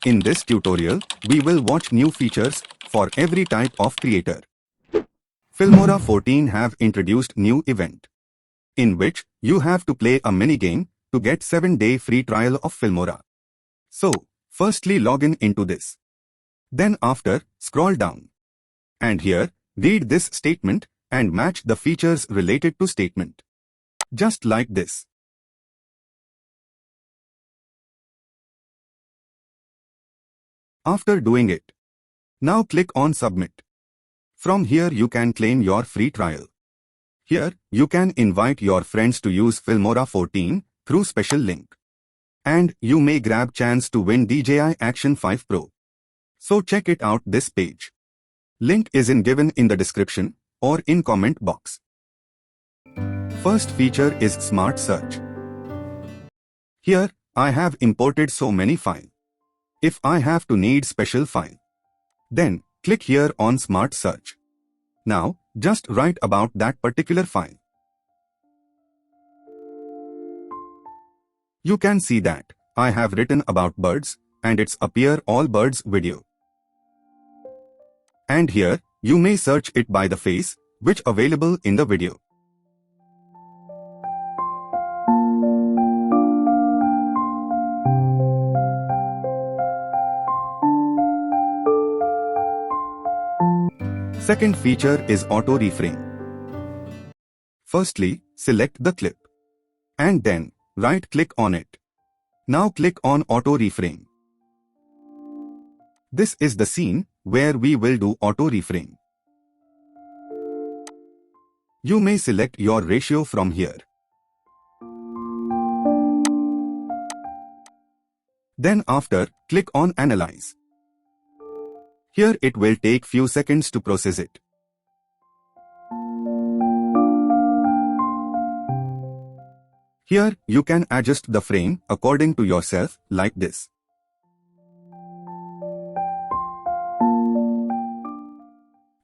In this tutorial, we will watch new features for every type of creator. Filmora 14 have introduced new event, in which you have to play a mini game to get 7-day free trial of Filmora. So, firstly log in into this. Then after, scroll down. And here, read this statement and match the features related to statement. Just like this. After doing it, now click on Submit. From here you can claim your free trial. Here, you can invite your friends to use Filmora 14 through special link. And you may grab chance to win DJI Action 5 Pro. So check it out this page. Link is given in the description or in comment box. First feature is Smart Search. Here, I have imported so many files. If I have to need special file, then click here on Smart Search. Now, just write about that particular file. You can see that I have written about birds and it's appear all birds video. And here, you may search it by the face, which available in the video. Second feature is Auto Reframe. Firstly, select the clip. And then, right-click on it. Now click on Auto Reframe. This is the scene where we will do Auto Reframe. You may select your ratio from here. Then after, click on Analyze. Here it will take few seconds to process it. Here you can adjust the frame according to yourself like this.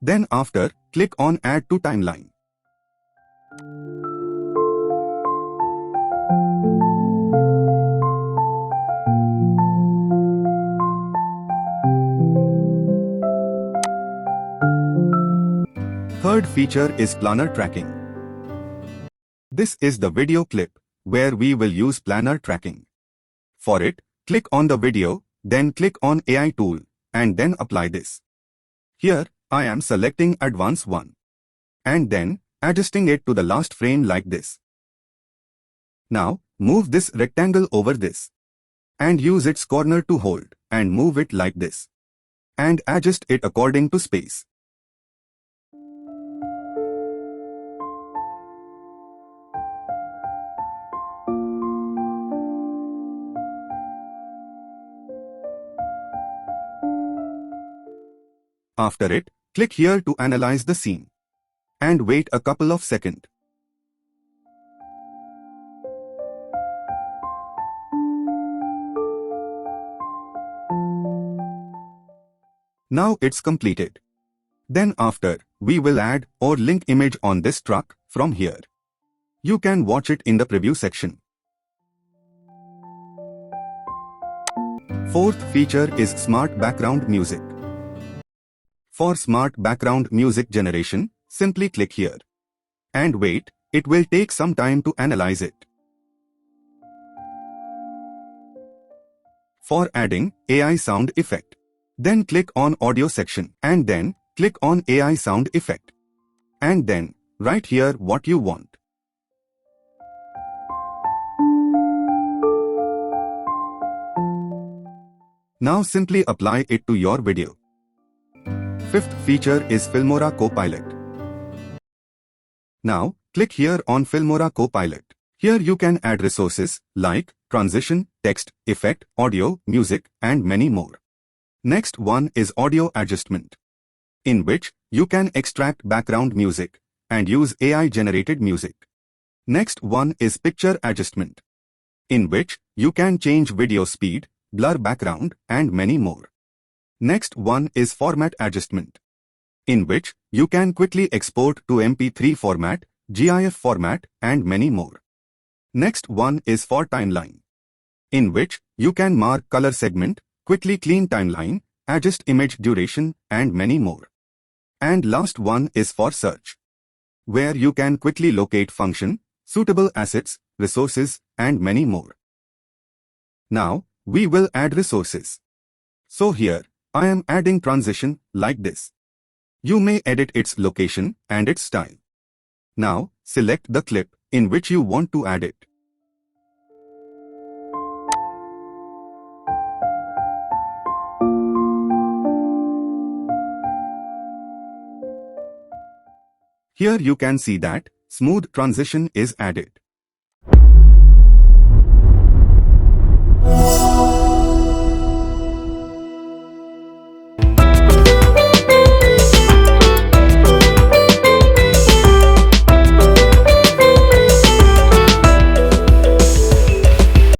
Then after, click on Add to Timeline. Third feature is Planner Tracking. This is the video clip where we will use planner tracking. For it, click on the video, then click on AI tool, and then apply this. Here, I am selecting Advanced 1. And then, adjusting it to the last frame like this. Now, move this rectangle over this. And use its corner to hold, and move it like this. And adjust it according to space. After it, click here to analyze the scene. And wait a couple of seconds. Now it's completed. Then after, we will add or link image on this truck from here. You can watch it in the preview section. Fourth feature is Smart Background Music. For smart background music generation, simply click here. And wait, it will take some time to analyze it. For adding AI sound effect, then click on Audio section and then click on AI sound effect. And then, write here what you want. Now simply apply it to your video. Fifth feature is Filmora CoPilot. Now, click here on Filmora CoPilot. Here you can add resources like transition, text, effect, audio, music, and many more. Next one is audio adjustment, in which you can extract background music and use AI-generated music. Next one is picture adjustment, in which you can change video speed, blur background, and many more. Next one is format adjustment, in which you can quickly export to MP3 format, GIF format, and many more. Next one is for timeline, in which you can mark color segment, quickly clean timeline, adjust image duration, and many more. And last one is for search, where you can quickly locate function, suitable assets, resources, and many more. Now, we will add resources. So here, I am adding transition like this. You may edit its location and its style. Now, select the clip in which you want to add it. Here you can see that smooth transition is added.